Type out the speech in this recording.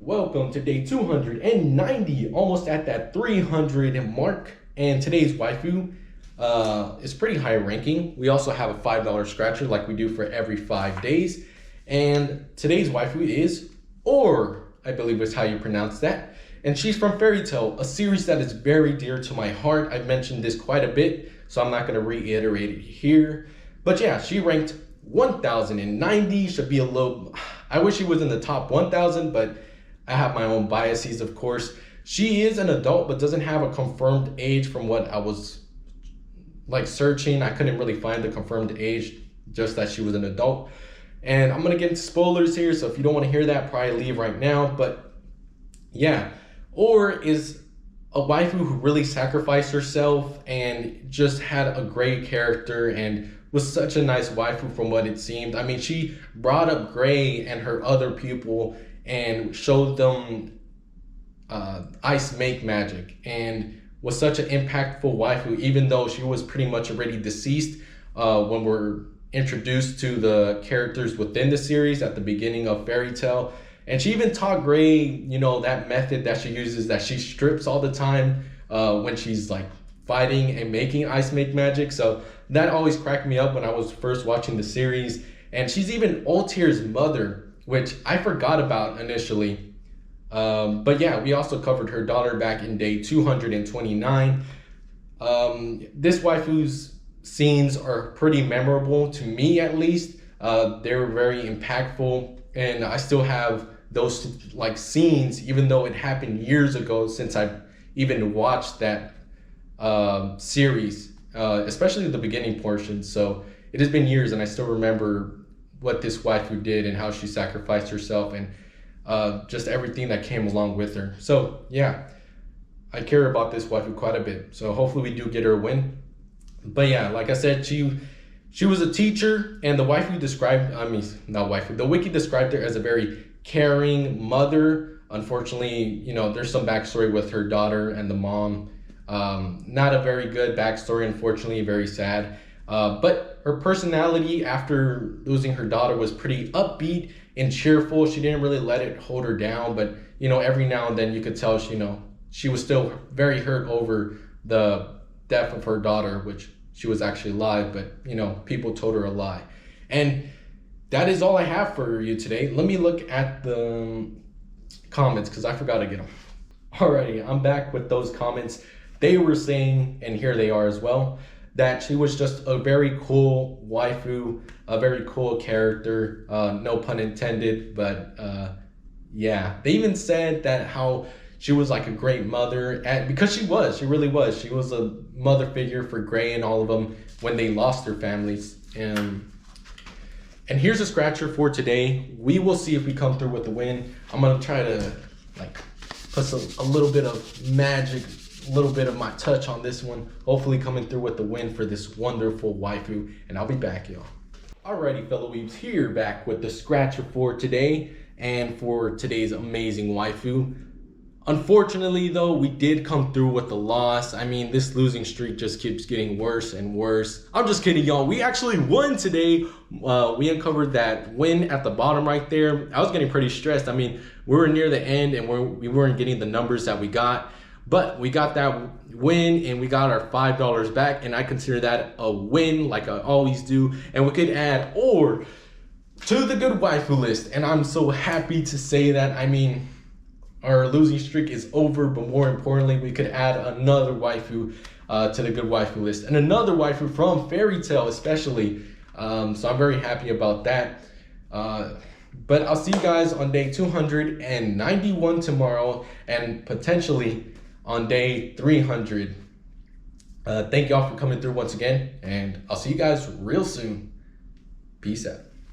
Welcome to day 290, almost at that 300 mark. And today's waifu is pretty high ranking. We also have a $5 scratcher like we do for every 5 days. And today's waifu is Or, I believe is how you pronounce that. And she's from Fairy Tail, a series that is very dear to my heart. I've mentioned this quite a bit, so I'm not going to reiterate it here. But yeah, she ranked 1090. Should be a little, I wish she was in the top 1000, but I have my own biases, of course. She is an adult, but doesn't have a confirmed age from what I was searching. I couldn't really find the confirmed age, just that she was an adult. And I'm going to get into spoilers here, so if you don't want to hear that, probably leave right now. But yeah, Or is a waifu who really sacrificed herself and just had a great character and was such a nice waifu from what it seemed. I mean, she brought up Gray and her other pupil and showed them ice make magic, and was such an impactful waifu, even though she was pretty much already deceased when we're introduced to the characters within the series at the beginning of Fairy Tail. And she even taught Gray, you know, that method that she uses, that she strips all the time when she's like fighting and making ice make magic. So that always cracked me up when I was first watching the series. And she's even Ultier's mother, which I forgot about initially. But yeah, we also covered her daughter back in day 229. This waifu's scenes are pretty memorable to me, at least. They were very impactful, and I still have those scenes, even though it happened years ago since I even watched that series, especially the beginning portion. So it has been years, and I still remember what this waifu did and how she sacrificed herself, and just everything that came along with her. So yeah, I care about this waifu quite a bit. So hopefully we do get her a win. But yeah, like I said, she was a teacher, and the waifu described, not waifu, the wiki described her as a very caring mother. Unfortunately, you know, there's some backstory with her daughter and the mom. Not a very good backstory, unfortunately, very sad. But her personality after losing her daughter was pretty upbeat and cheerful. She didn't really let it hold her down, but you know, every now and then you could tell she was still very hurt over the death of her daughter, which she was actually alive, but you know, people told her a lie. And that is all I have for you today. Let me look at the comments because I forgot to get them. Alrighty, I'm back with those comments. They were saying, and here they are as well, that she was just a very cool waifu, a very cool character, no pun intended, but yeah. They even said that how she was like a great mother, and because she really was. She was a mother figure for Gray and all of them when they lost their families. And here's a scratcher for today. We will see if we come through with the win. I'm gonna try to put a little bit of magic, a little bit of my touch on this one. Hopefully coming through with the win for this wonderful waifu. And I'll be back, y'all. Alrighty, fellow weebs, here back with the scratcher for today and for today's amazing waifu. Unfortunately, though, we did come through with the loss. I mean, this losing streak just keeps getting worse and worse. I'm just kidding, y'all. We actually won today. We uncovered that win at the bottom right there. I was getting pretty stressed. I mean, we were near the end and we weren't getting the numbers that we got. But we got that win and we got our $5 back. And I consider that a win, like I always do. And we could add Or to the good waifu list. And I'm so happy to say that. I mean, our losing streak is over, but more importantly, we could add another waifu to the good waifu list, and another waifu from Fairy Tail especially. So I'm very happy about that. But I'll see you guys on day 291 tomorrow, and potentially on day 300. Thank y'all for coming through once again, and I'll see you guys real soon. Peace out.